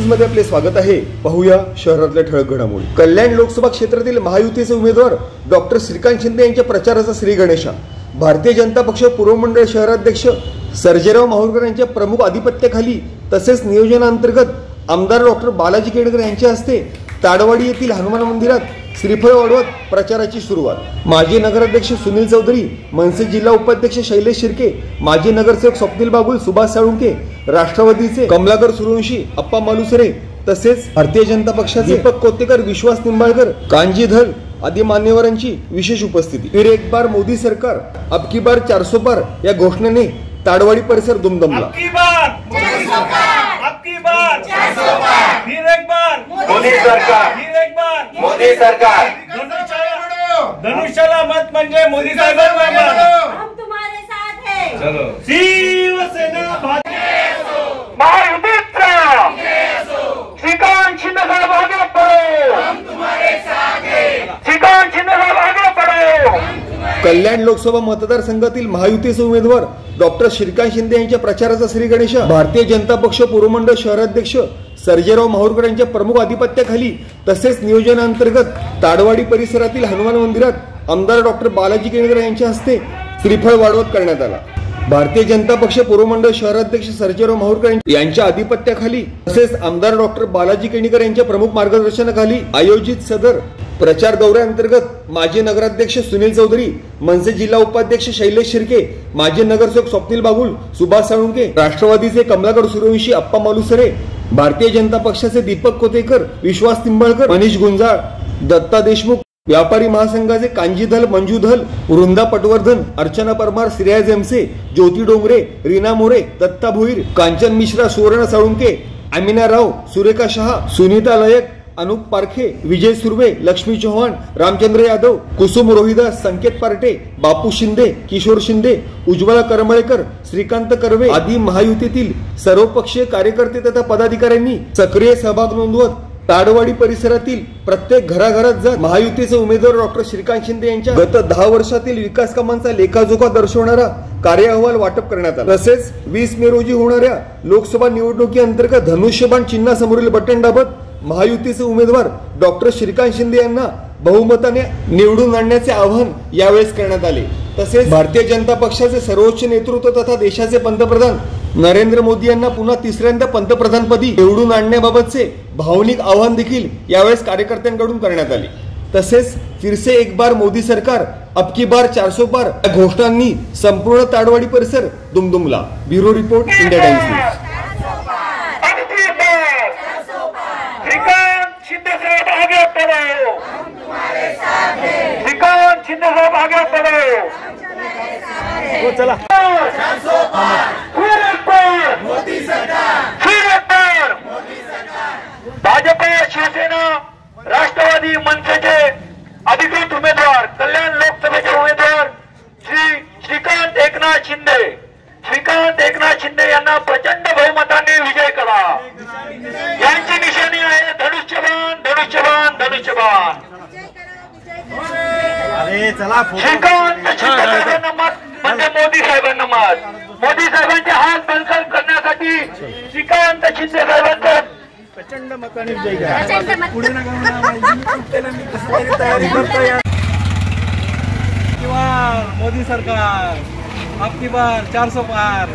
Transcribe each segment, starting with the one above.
News मध्ये आपले स्वागत आहे। पाहूया शहरातल्या ठळक घडामोडी। कल्याण लोकसभा क्षेत्रातील महायुतीचे उमेदवार डॉक्टर श्रीकांत शिंदे यांच्या प्रचाराचा श्री गणेशा। भारतीय जनता पक्ष पूर्व मंडळ शहराध्यक्ष सर्जेराव माहुरकर यांच्या प्रमुख आधिपत्याखाली तसेच नियोजनांतर्गत आमदार डॉक्टर बालाजी केणकर यांच्या हस्ते ताडवाडी येथील हनुमान मंदिरात श्रीफळ वाढवत प्रचाराची सुरुवात। माजी नगराध्यक्ष सुनील चौधरी, मनसे जिल्हा उपाध्यक्ष शैलेश शिर्के, माजी नगरसेवक स्वप्नील बागुल, सुभाष साळुंके, राष्ट्रवादीचे कमलाकर सूर्यवंशी, अप्पा मालुसरे तसेच भारतीय जनता पक्षाचे दीपक कोतेकर, विश्वास निंबाळकर, कांजी धल आदी मान्यवरांची विशेष उपस्थिती। फिर एक बार मोदी सरकार, अब की बार 400 पार या घोषणेने ताडवाडी परिसर दुमदुमला। फिर एक बार मोदी सरकार, फिर एक बार मोदी सरकार। धनुष्याला मत म्हणजे मोदी साहेबांना मत। हम तुम्हारे साथ हैं। चलो शिवसेना श्रीकांत शिंदे साहब आगे बढ़ो, हम तुम्हारे साथ हैं। श्रीकांत शिंदे साहब आगे बढ़ो। कल्याण लोकसभा मतदारसंघातील महायुतीचे उमेदवार डॉक्टर श्रीकांत शिंदे यांच्या प्रचाराचा श्री गणेशा। भारतीय जनता पक्ष पूर्व मंडळ शहराध्यक्ष सर्जेराव माहुरकर यांच्या प्रमुख आधिपत्याखाली तसेच नियोजनांतर्गत ताडवाडी परिसरातील हनुमान मंदिरात आमदार डॉक्टर बालाजी केणकर यांच्या हस्ते श्रीफळ वाढवत करण्यात आला। भारतीय जनता पक्ष पूर्व मंडळ शहराध्यक्ष सर्जेराव माहुरकर यांच्या आधिपत्याखाली तसेच आमदार डॉक्टर बालाजी केणकर यांच्या प्रमुख मार्गदर्शनाखाली आयोजित सदर प्रचार दौऱ्याअंतर्गत माजी नगराध्यक्ष सुनील चौधरी, मनसे जिल्हा उपाध्यक्ष शैलेश शिर्के, माजी नगरसेवक स्वप्नील बागुल, सुभाष साळुंके, राष्ट्रवादीचे कमलाकर सूर्यवंशी, अप्पा मालुसरे, भारतीय जनता पक्षाचे दीपक कोतेकर, विश्वास निंबाळकर, मनीष गुंजाळ, दत्ता देशमुख, व्यापारी महासंघाचे कांजी धल, मंजू धल, वृंदा पटवर्धन, अर्चना परमार, श्रेया जेमसे, ज्योती डोंगरे, रीना मोरे, दत्ता भोईर, कांचन मिश्रा, सुवर्ण साळुंके, अमिना राव, सुरेखा शहा, सुनीता लयक, अनुप पारखे, विजय सुर्वे, लक्ष्मी चौहान, रामचंद्र यादव, कुसुम रोहिदास, संकेत पार्टे, बापू शिंदे, किशोर शिंदे, उज्ज्वला करमळेकर, श्रीकांत कर्वे आदी महायुतीतील सर्वपक्षीय कार्यकर्ते तथा पदाधिकाऱ्यांनी सक्रिय सहभाग नोंदवत ताडवाडी परिसरातील प्रत्येक घराघरात जात महायुतीचे उमेदवार डॉक्टर श्रीकांत शिंदे यांच्या गत 10 वर्षातील विकास कामांचा लेखाजोखा दर्शवणारा कार्य अहवाल वाटप करण्यात आला। तसेच 20 मे रोजी होणाऱ्या लोकसभा निवडणुकीअंतर्गत धनुष्यबाण चिन्हासमोरील बटन दाबत महायुतीचे उमेदवार डॉक्टर श्रीकांत शिंदे यांना बहुमताने निवडून आणण्याचे आवाहन यावेळेस करण्यात आले। तसेच भारतीय जनता पक्षाचे सर्वोच्च नेतृत्व तथा देशाचे पंतप्रधान नरेंद्र मोदी यांना पुन्हा तिसऱ्यांदा पंतप्रधानपदी निवडून आणण्याबाबतचे भावनिक आवाहन देखील यावेळेस कार्यकर्त्यांकडून करण्यात आले। तसेच फिर से एक बार मोदी सरकार, अब की बार 400 पार या घोषणांनी संपूर्ण ताडवाडी परिसर दुमदुमला। Bureau report, India Times news. Shinde साहब आगे बढ़ो, हम तुम्हारे साथ हैं। श्रीकांत शिंदे साहब आगे बढ़ो, हम तुम्हारे साथ हैं। वो चला 400 पार, फिर एक बार मोदी सरकार, फिर एक बार मोदी सरकार। भाजपा, शिवसेना, राष्ट्रवादी, मनसेचे अधिकृत उमेदवार, कल्याण लोकसभेचे उमेदवार श्रीकांत एकनाथ शिंदे, श्रीकांत एकनाथ शिंदे यांना प्रचंड बहुमताने विजय करा। यांची निशाणी आहे धनुष्यबाण, धनुष्यबाण, धनुष्यबाण। अरे चला श्रीकांत शिंदे साहेबांना मत म्हणजे मोदी साहेबांना मत। मोदी साहेबांचे हात बलकट करण्यासाठी श्रीकांत शिंदे साहेबांचा प्रचंड मताने विजय करा। पुढे तयारी करतोय किंवा मोदी सरकार, अब की बार 400 पार।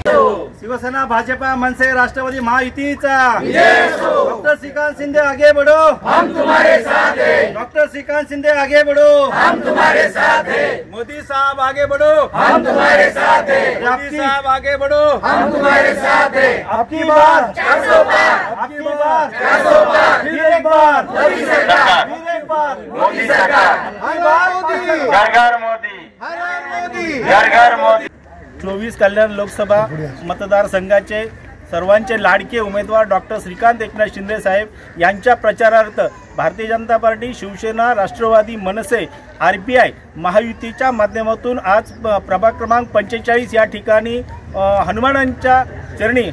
शिवसेना, भाजपा, मनसे, राष्ट्रवादी महायुतीचा डॉक्टर श्रीकांत शिंदे आगे बढ़ो, हम तुम्हारे साथ हैं। डॉक्टर श्रीकांत शिंदे आगे बढ़ो, हम तुम्हारे साथ हैं। मोदी साहब आगे बढ़ो, हम तुम्हारे साथ हैं। मोदी साहब आगे बढ़ो, हम तुम्हारे साथ हैं। आपकी बार 400 पार, आपकी बार 400 पार, फिर एक बार मोदी सरकार, फिर एक बार मोदी सरकार। हर बार मोदी, घर घर मोदी, हर बार मोदी, घर घर मोदी। 24 कल्याण लोकसभा मतदारसंघाचे सर्वांचे लाडके उमेदवार डॉक्टर श्रीकांत एकनाथ शिंदे साहेब यांच्या प्रचारार्थ भारतीय जनता पार्टी, शिवसेना, राष्ट्रवादी, मनसे, RPI महायुतीच्या माध्यमातून आज प्रभाग क्रमांक 45 या ठिकाणी हनुमानांच्या चरणी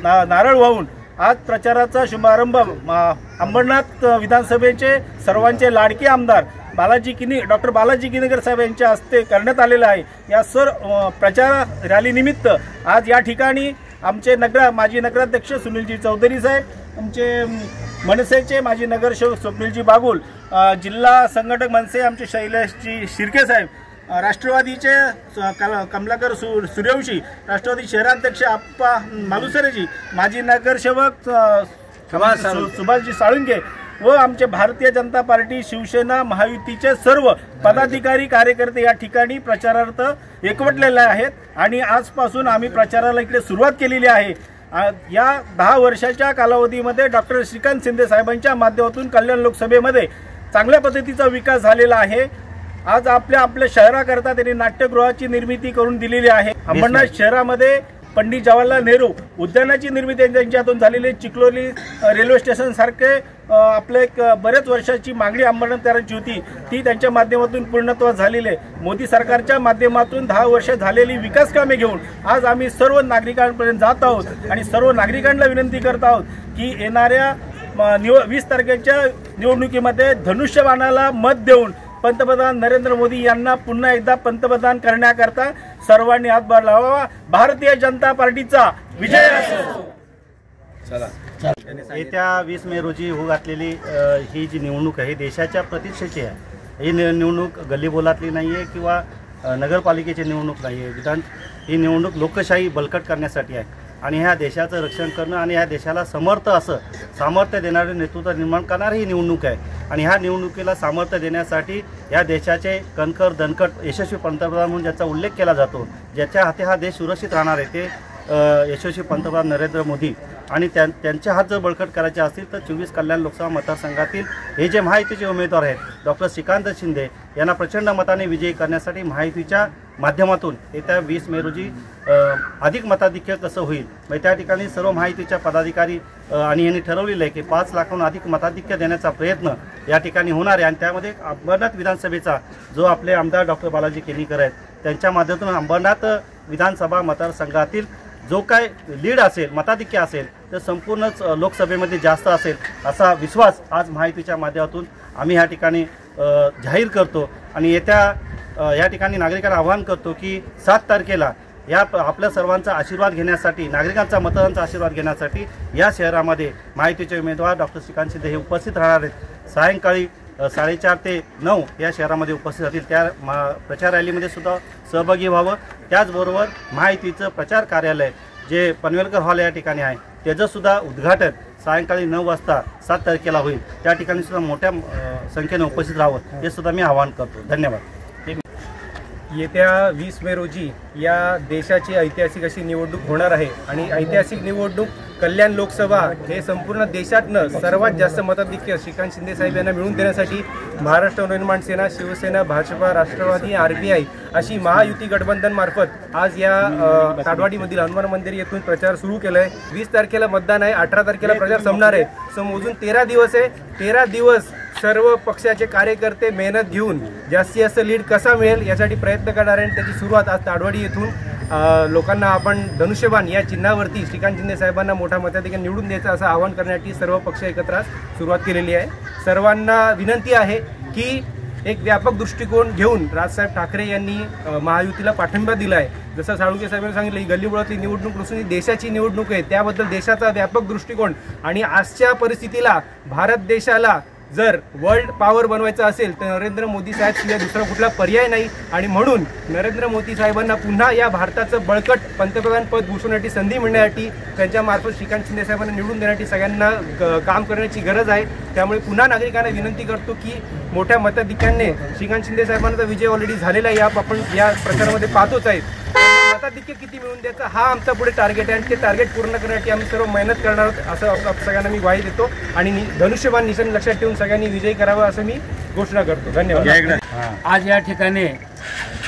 नारळ वाहून आज प्रचाराचा शुभारंभ अंबरनाथ विधानसभेचे सर्वांचे लाडके आमदार डॉक्टर बालाजी केणकर साहेब यांच्या हस्ते करण्यात आलेला आहे। या प्रचार रॅली निमित्त आज या ठिकाणी आमचे माजी नगराध्यक्ष सुनीलजी चौधरी साहेब, आमचे मनसेचे माजी नगरसेवक स्वप्नीलजी बागुल, जिल्हा संघटक मनसे आमचे शैलेशजी शिर्के साहेब, राष्ट्रवादीचे कमलाकर सूर्यवंशी, राष्ट्रवादी शहराध्यक्ष आप्पा मालुसरेजी, माजी नगरसेवक सुभाषजी साळुंके व आमचे भारतीय जनता पार्टी, शिवसेना, महायुतीचे सर्व पदाधिकारी कार्यकर्ते या ठिकाणी प्रचारार्थ एकवटलेले आहेत आणि आजपासून आम्ही प्रचाराला इकडे सुरुवात केलेली आहे। या 10 वर्षाच्या कालावधीमध्ये डॉक्टर श्रीकांत शिंदे साहेबांच्या माध्यमातून कल्याण लोकसभेमध्ये चांगल्या पद्धतीचा विकास झालेला आहे। आज आपल्या शहराकरता त्यांनी नाट्यगृहाची निर्मिती करून दिलेली आहे। अंबरनाथ शहरामध्ये पंडित जवाहरलाल नेहरू उद्यानाची निर्मिती त्यांच्या हातून झालेली, चिखलोली रेल्वे स्टेशन सारखे आपले एक बरेच वर्षाची मागणी अंबरनाथकरांची होती ती त्यांच्या माध्यमातून पूर्णत्वास झालेली आहे। मोदी सरकारच्या माध्यमातून 10 वर्ष झालेली विकास कामे घेऊन आज आम्ही सर्व नागरिकांपर्यंत जात आहोत आणि सर्व नागरिकांना विनंती करत आहोत की येणाऱ्या 20 तारखेच्या निवडणुकीमध्ये धनुष्यबाणाला मत देऊन पंतप्रधान नरेंद्र मोदी यांना पुन्हा एकदा पंतप्रधान करण्याकरता सर्वांनी हातभार लावावा। भारतीय जनता पार्टीचा विजय असो। येत्या 20 मे रोजी होऊ घातलेली ही जी निवडणूक आहे देशाच्या प्रतीक्षेची आहे। ही निवडणूक गल्लीबोलातली नाही आहे किंवा नगरपालिकेची निवडणूक नाही आहे। ही निवडणूक लोकशाही बळकट करण्यासाठी आहे आणि ह्या देशाचं रक्षण करणं आणि ह्या देशाला सामर्थ्य देणारे नेतृत्व निर्माण करणारी ही निवडणूक आहे। आणि ह्या निवडणुकीला सामर्थ्य देण्यासाठी या देशाचे कणखर दणकट यशस्वी पंतप्रधान म्हणून ज्याचा उल्लेख केला जातो, ज्याच्या हाती हा देश सुरक्षित राहणार आहे, ते यशस्वी पंतप्रधान नरेंद्र मोदी आणि त्यांचे हात जर बळकट करायचे असतील तर 24 कल्याण लोकसभा मतदारसंघातील हे जे महायुतीचे उमेदवार आहेत डॉक्टर श्रीकांत शिंदे यांना प्रचंड मताने विजयी करण्यासाठी महायुतीच्या माध्यमातून येत्या 20 मे रोजी अधिक मताधिक्य कसं होईल, म्हणजे त्या ठिकाणी सर्व महायुतीच्या पदाधिकारी आणि यांनी ठरवलेलं आहे की 5 लाखाहून अधिक मताधिक्य देण्याचा प्रयत्न या ठिकाणी होणार आहे। आणि त्यामध्ये अंबरनाथ विधानसभेचा जो आपले आमदार डॉक्टर बालाजी केनीकर आहेत त्यांच्या माध्यमातून अंबरनाथ विधानसभा मतदारसंघातील जो काय लीड असेल, मताधिक्य असेल तर संपूर्णच लोकसभेमध्ये जास्त असेल असा विश्वास आज महायुतीच्या माध्यमातून आम्ही ह्या ठिकाणी जाहीर करतो। आणि या ठिकाणी नागरिकांना आवाहन करतो की 7 तारखेला या आपल्या सर्वांचा आशीर्वाद घेण्यासाठी, नागरिकांचा मतदारांचा आशीर्वाद घेण्यासाठी या शहरामध्ये महायुतीचे उमेदवार डॉक्टर श्रीकांत शिंदे हे उपस्थित राहणार आहेत। सायंकाळी 4:30 ते 9 या शहरामध्ये उपस्थित राहतील। त्या प्रचार रॅलीमध्ये सुद्धा सहभागी व्हावं। त्याचबरोबर महायुतीचं प्रचार कार्यालय जे पनवेलकर हॉल या ठिकाणी आहे त्याचं सुद्धा उद्घाटन सायंकाळी 9 वाजता 7 तारखेला होईल। त्या ठिकाणी सुद्धा मोठ्या संख्येने उपस्थित राहावं हे सुद्धा मी आवाहन करतो। धन्यवाद। येत्या 20 मे रोजी या देशाची ऐतिहासिक अशी निवडणूक होणार आहे आणि ऐतिहासिक निवडणूक कल्याण लोकसभा हे संपूर्ण देशातनं सर्वात जास्त मताधिक्य श्रीकांत शिंदे साहेब यांना मिळवून देण्यासाठी महाराष्ट्र नवनिर्माण सेना, शिवसेना, भाजपा, राष्ट्रवादी, RPI अशी महायुती गठबंधन मार्फत आज या ताडवाडीमधील हनुमान मंदिर येथून प्रचार सुरू केला आहे। 20 तारखेला मतदान आहे, 18 तारखेला प्रचार संपणार आहे। सो मोजून 13 दिवस आहे। 13 दिवस सर्व पक्षाचे कार्यकर्ते मेहनत घेऊन जास्तीत जास्त लीड कसा मिळेल यासाठी प्रयत्न करणार आहे। त्याची सुरुवात आज ताडवाडी येथून लोकांना आपण धनुष्यबाण या चिन्हावरती श्रीकांत शिंदे साहेबांना मोठ्या मताधिक्याने निवडून द्यायचं असं आवाहन करण्यासाठी सर्व पक्ष एकत्र सुरुवात केलेली आहे। सर्वांना विनंती आहे की एक व्यापक दृष्टिकोन घेऊन राजसाहेब ठाकरे यांनी महायुतीला पाठिंबा दिला आहे। जसं साळुंके साहेबांनी सांगितलं, ही गल्लीबोळातली निवडणूक नसून ही देशाची निवडणूक आहे। त्याबद्दल देशाचा व्यापक दृष्टिकोन आणि आजच्या परिस्थितीला भारत देशाला जर वर्ल्ड पॉवर बनवायचं असेल तर नरेंद्र मोदी साहेब शिवाय दुसरा कुठला पर्याय नाही आणि म्हणून नरेंद्र मोदी साहेबांना पुन्हा या भारताचं बळकट पंतप्रधान पद भूषवण्याची संधी मिळण्यासाठी त्यांच्या मार्फत श्रीकांत शिंदे साहेबांना निवडून देण्यासाठी सगळ्यांना काम करण्याची गरज आहे। त्यामुळे पुन्हा नागरिकांना विनंती करतो की मोठ्या मताधिक्याने श्रीकांत शिंदे साहेबांचा विजय ऑलरेडी झालेला आहे, आपण या प्रचारामध्ये पाहतोच आहे। मताधिक्य किती मिळवून द्यायचं हा आमचा पुढे टार्गेट आहे आणि ते टार्गेट पूर्ण करण्यासाठी आम्ही सर्व मेहनत करणार आहोत असं सगळ्यांना मी ग्वाही देतो आणि धनुष्यबाण निशाण लक्षात ठेवून सगळ्यांनी विजयी करावं असं मी घोषणा करतो। धन्यवाद। आज या ठिकाणी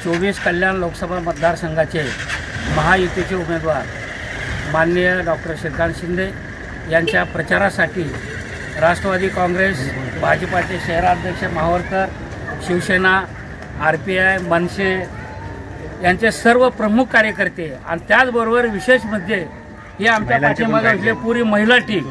24 कल्याण लोकसभा मतदारसंघाचे महायुतीचे उमेदवार माननीय डॉक्टर श्रीकांत शिंदे यांच्या प्रचारासाठी राष्ट्रवादी काँग्रेस, भाजपाचे शहराध्यक्ष माहूरकर, शिवसेना, RPI, मनसे यांचे सर्व प्रमुख कार्यकर्ते आणि त्याचबरोबर विशेष म्हणजे हे आमच्या पाठीमागे असले पुरी महिला टीम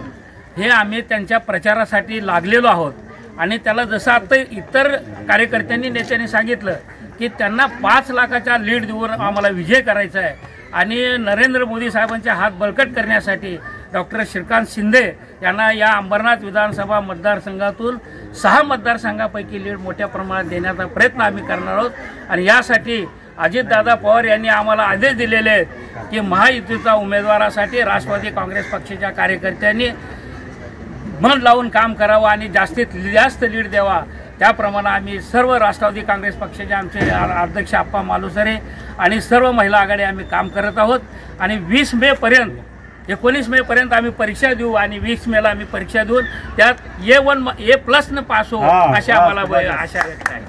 हे आम्ही त्यांच्या प्रचारासाठी लागलेलो आहोत। आणि त्याला जसं आता इतर कार्यकर्त्यांनी, नेत्यांनी सांगितलं की त्यांना 5 लाखाचा लीड देऊन आम्हाला विजय करायचा आहे आणि नरेंद्र मोदी साहेबांचे हात बळकट करण्यासाठी डॉक्टर श्रीकांत शिंदे यांना या अंबरनाथ विधानसभा मतदारसंघातून 6 मतदारसंघापैकी लीड मोठ्या प्रमाणात देण्याचा प्रयत्न आम्ही करणार आहोत। आणि यासाठी अजितदादा पवार यांनी आम्हाला आदेश दिलेले आहेत की महायुतीच्या उमेदवारासाठी राष्ट्रवादी काँग्रेस पक्षाच्या कार्यकर्त्यांनी मन लावून काम करावं आणि जास्तीत जास्त लीड द्यावा। त्याप्रमाणे आम्ही सर्व राष्ट्रवादी काँग्रेस पक्षाचे आमचे अध्यक्ष आप्पा मालुसरे आणि सर्व महिला आघाडी आम्ही काम करत आहोत। आणि 20 मे पर्यंत 19 मे पर्यंत आम्ही परीक्षा देऊ आणि 20 मेला आम्ही परीक्षा देऊन त्यात A+न पास होऊ अशी आम्हाला आशा व्यक्त आहे।